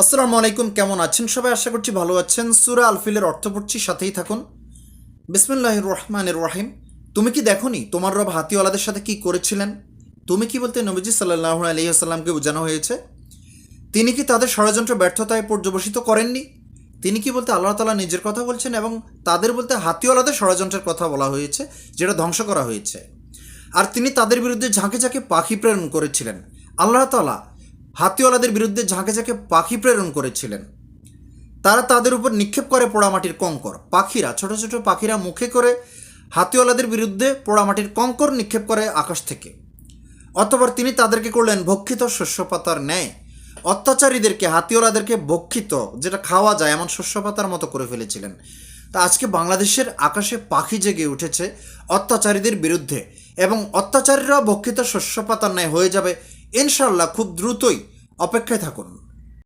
আসসালামু আলাইকুম, কেমন আছেন সবাই? আশা করছি ভালো আছেন। সূরা আল ফিলের অর্থ পড়ছি, সাথেই থাকুন। বিসমিল্লাহির রহমানির রহিম। তুমি কি দেখোনি তোমার রব হাতিওয়ালাদের সাথে কি করেছিলেন? তুমি কি বলতে নবীজি সাল্লাল্লাহু আলাইহি ওয়াসাল্লামকে বোঝানো হয়েছে। তিনি কি তাদের ষড়যন্ত্র ব্যর্থতায় পর্যবসিত করেননি? তিনি কি বলতে আল্লাহ তাআলা নিজের কথা বলছেন এবং তাদের বলতে হাতিওয়ালাদের ষড়যন্ত্রের কথা বলা হয়েছে, যেটা ধ্বংস করা হয়েছে। আর তিনি তাদের বিরুদ্ধে ঝাঁকে ঝাঁকে পাখি প্রেরণ করেছিলেন। আল্লাহ তাআলা হাতিওয়ালাদের বিরুদ্ধে ঝাঁকে ঝাঁকে পাখি প্রেরণ করেছিলেন। তারা তাদের উপর নিক্ষেপ করে পোড়ামাটির কঙ্কর। পাখিরা, ছোট ছোট পাখিরা মুখে করে হাতিওয়ালাদের বিরুদ্ধে পোড়ামাটির কঙ্কর নিক্ষেপ করে আকাশ থেকে। অতঃপর তিনি তাদেরকে করলেন ভক্ষিত শস্যপাতার ন্যায়। অত্যাচারীদেরকে, হাতিওয়ালাদেরকে ভক্ষিত, যেটা খাওয়া যায় এমন শস্যপাতার মতো করে ফেলেছিলেন। তা আজকে বাংলাদেশের আকাশে পাখি জেগে উঠেছে অত্যাচারীদের বিরুদ্ধে, এবং অত্যাচারীরা ভক্ষিত শস্যপাতার ন্যায় হয়ে যাবে ইনশাল্লাহ। খুব দ্রুতই অপেক্ষায় থাকুন।